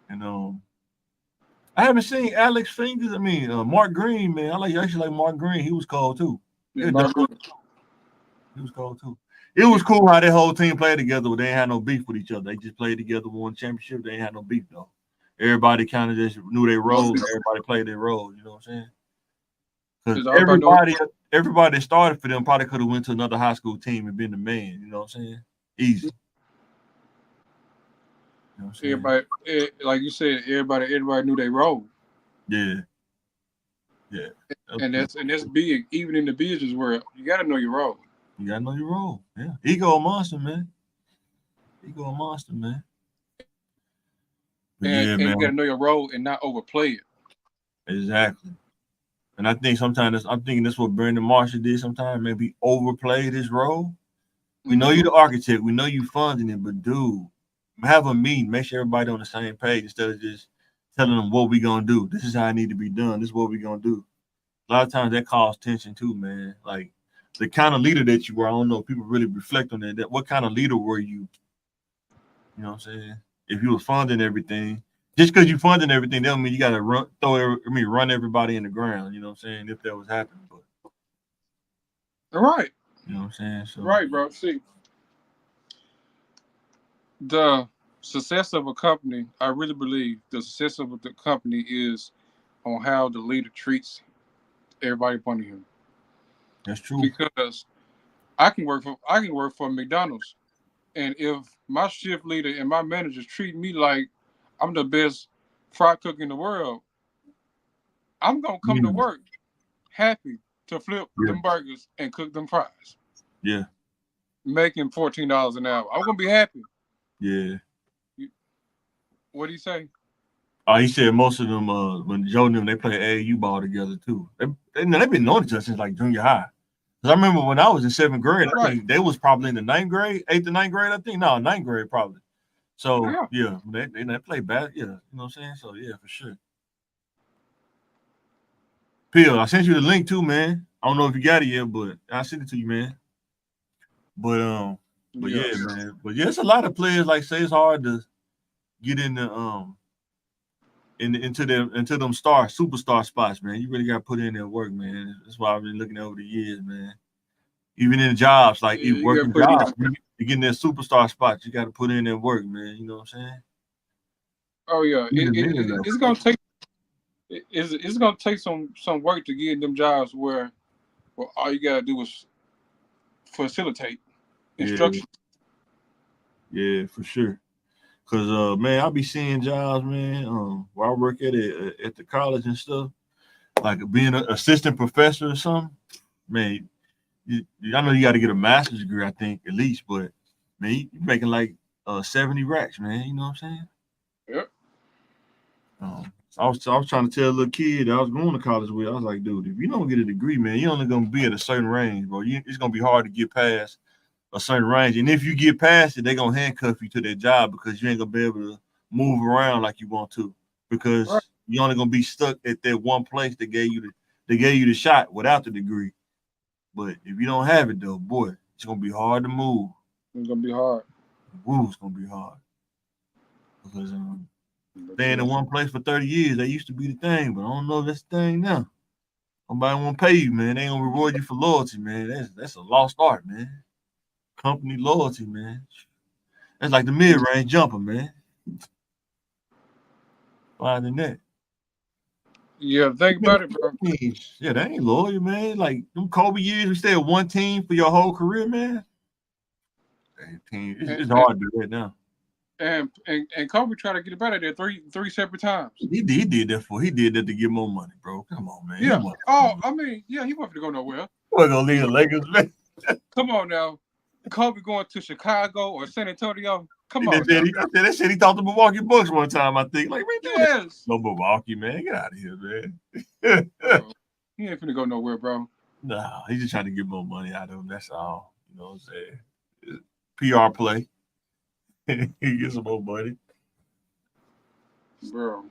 And I haven't seen Alex Fingers. I mean, Mark Green, man. Actually like Mark Green. He was cold too. Yeah, He my was, he was cold too. It was cool how that whole team played together. But they ain't had no beef with each other. They just played together, won championship. They ain't had no beef though. Everybody kind of just knew their roles. Everybody played their roles. You know what I'm saying? Because It's all about those. everybody that started for them probably could have went to another high school team and been the man. You know what I'm saying? Easy. You know what I'm saying? Everybody, like you said, everybody knew their role, Yeah. Yeah. and that's big. Even in the business world, you got to know your role, You gotta know your role. Yeah. Ego a monster, man. Ego a monster, man. But and yeah, and you got man. to know your role and not overplay it. Exactly. And I think sometimes I'm thinking that's what Brandon Marshall did. Sometimes maybe overplayed his role. We know you're the architect. We know you funding it, but dude, have a meeting. Make sure everybody on the same page instead of just telling them what we gonna do. This is how it need to be done. This is what we gonna do. A lot of times that causes tension too, man. Like the kind of leader that you were. I don't know if people really reflect on that. What kind of leader were you? You know what I'm saying? If you were funding everything, just because you funding everything, that don't mean you gotta run everybody in the ground. You know what I'm saying? If that was happening, but Right. you know what I'm saying? So Right, bro. See, the success of a company, I really believe the success of the company is on how the leader treats everybody under him. that's true. Because I can work for McDonald's, and if my shift leader and my managers treat me like I'm the best fry cook in the world, I'm gonna come to Yeah, work happy to flip yeah, them burgers and cook them fries, yeah, making $14 an hour. I'm gonna be happy. yeah. What do you say? He said most of them, when Joe and them, they play AAU ball together too. They've been knowing each other since like junior high. Cause I remember when I was in seventh grade, I Right. think they was probably in the ninth grade, eighth to ninth grade. I think no, ninth grade probably. So Yeah. yeah, they play bad. Yeah, you know what I'm saying. So yeah, for sure. Pill, I sent you the link too, man. I don't know if you got it yet, but I sent it to you, man. But but Yeah. yeah, man. But yeah, it's a lot of players like say it's hard to get into them superstar spots, man. You really got to put in that work, man. That's why I've been looking over the years, man. Even in jobs, like Yeah, you gotta working put it jobs, in. you get in that superstar spots. You got to put in that work, man. You know what I'm saying? Oh yeah, Even then, it's gonna take it's gonna take some work to get in them jobs where all you gotta do is facilitate yeah, instruction. yeah, for sure. Cause man, I'll be seeing jobs, man. Where I work at the college and stuff, like being an assistant professor or something. Man, I know you got to get a master's degree, I think at least, but man, you making like 70 racks, man. You know what I'm saying? Yep. I was trying to tell a little kid that I was going to college with. I was like, dude, if you don't get a degree, man, you're only gonna be at a certain range, bro. It's gonna be hard to get past a certain range, and if you get past it, they're gonna handcuff you to their job because you ain't gonna be able to move around like you want to Right. because you're only gonna be stuck at that one place that gave you the shot without the degree. But if you don't have it though, boy, it's gonna be hard to move. It's gonna be hard. It's gonna be hard because But staying yeah. in one place for 30 years, that used to be the thing, but I don't know if that's the thing now. Nobody want to pay you, man. They ain't gonna reward you for loyalty, man. That's a lost art, man. Company loyalty, man. That's like the mid range jumper, man. Finding that. Yeah, think about it, bro. Yeah, that ain't loyal, man. Like them Kobe years, we stay at one team for your whole career, man. Team, And it's and hard to do that now. and Kobe tried to get about it there three separate times. He did that for. He did that to get more money, bro. Come on, man. He Yeah. wasn't Oh, I mean, yeah, he wasn't to go nowhere. gonna leave the Lakers, man. Come on now. Kobe going to Chicago or San Antonio. Come They on now. they said he talked to Milwaukee Bucks one time. I think like, man, do that. Yes. No Milwaukee, man. Get out of here, man. Bro, he ain't finna go nowhere, bro. Nah, he's just trying to get more money out of him. That's all. You know what I'm saying? PR play. He gets some more money. Bro.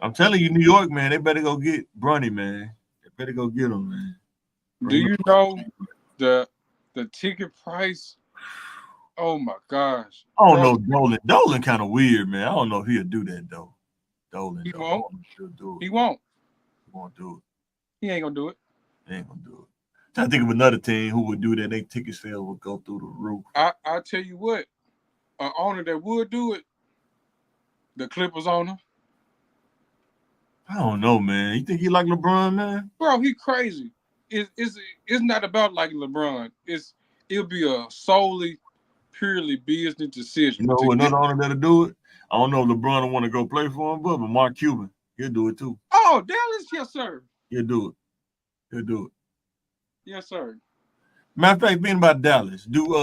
I'm telling you, New York, man, they better go get Bronny, man. They better go get him, man. Do Bring him. you know the ticket price? Oh my gosh. I don't Bro, know, Dolan. Dolan kind of weird, man. I don't know if he'll do that though. Dolan, he though. I won't. don't know if he'll do it. He won't. He won't do it. He ain't gonna do it. He ain't gonna do it. Trying to think of another team who would do that. They ticket sales would go through the roof. I tell you what, an owner that would do it, the Clippers owner. I don't know, man. You think he like LeBron, man? Bro, he crazy. It's not about like LeBron. It'll be a solely purely business You decision know to who get. another owner that'll do it? I don't know if LeBron will want to go play for him, but Mark Cuban, he'll do it too. Oh, Dallas, yes sir, He'll do it. He'll do it. yes sir. Matter of fact, being about Dallas, do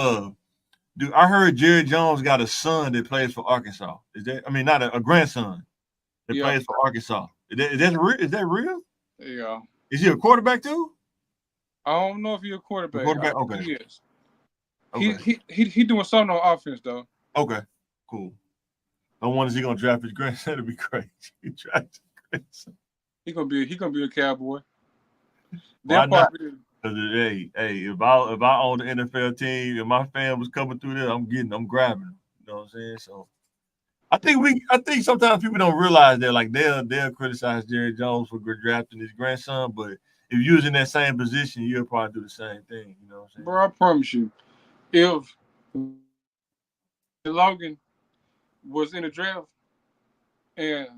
I heard Jerry Jones got a son that plays for Arkansas? Is that I mean not a grandson that Yeah, plays for Arkansas? Is that real? Is that real? yeah. Is he a quarterback too? I don't know if he's a quarterback. Okay. He is. Okay. He doing something on offense though. Okay. Cool. No wonder is he gonna draft his grandson. It'd be crazy. He drafts his grandson. He gonna be a Cowboy. Why not? Hey, if I own the NFL team and my fan was coming through there, I'm grabbing them. You know what I'm saying? So I think sometimes people don't realize that like they'll criticize Jerry Jones for drafting his grandson, but if you're in that same position, you'll probably do the same thing. You know what I'm saying? Bro, I promise you, if Logan was in the draft and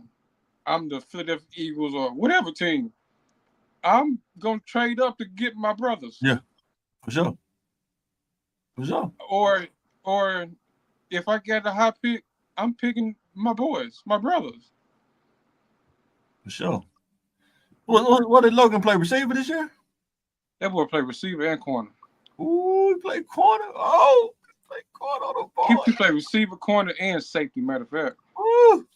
I'm the Philadelphia Eagles or whatever team, I'm gonna trade up to get my brothers. Yeah, for sure. For sure. Or if I get a high pick, I'm picking my boys, my brothers. For sure. What did Logan play receiver this year? That boy play receiver and corner. Ooh, he played corner. Oh, he played corner on the ball. He play receiver, corner, and safety. Matter of fact, Ooh.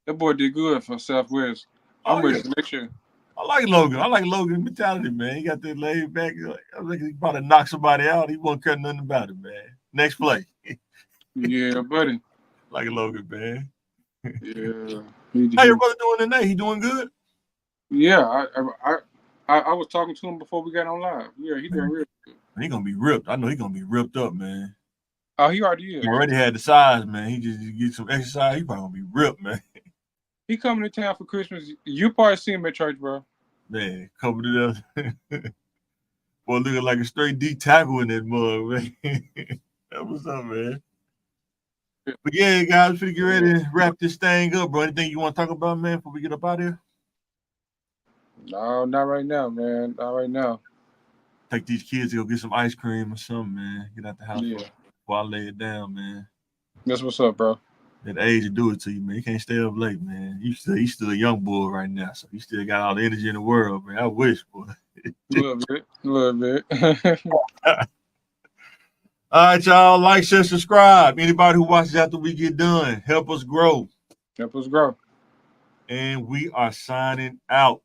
That boy did good for Southwest. I'm ready for next year. I like Logan. I like Logan's mentality, man. He got that laid back. I think he's about to knock somebody out. He won't care nothing about it, man. Next play. Yeah, buddy. Like Logan, man. Yeah. How your brother doing tonight? He doing good? Yeah, I was talking to him before we got on live. Yeah, he doing real good. He gonna be ripped. I know he gonna be ripped up, man. Oh, he already is. He already had the size, man. He just get some exercise. He probably gonna be ripped, man. He coming to town for Christmas. You probably see him at church, bro. Man, coming to that. Boy, looking like a straight D tackle in that mug, man. That was up, man. But yeah, guys, we get ready to wrap this thing up, bro. Anything you want to talk about, man, before we get up out of here? No, not right now, man. Not right now. Take these kids to go get some ice cream or something, man. Get out the house before I lay it down, man. That's what's up, bro. That age to do it to you, man. You can't stay up late, man. You still a young boy right now, so you still got all the energy in the world, man. I wish, boy. A little bit. All right, y'all. Like, share, subscribe. Anybody who watches after we get done, help us grow. Help us grow. And we are signing out.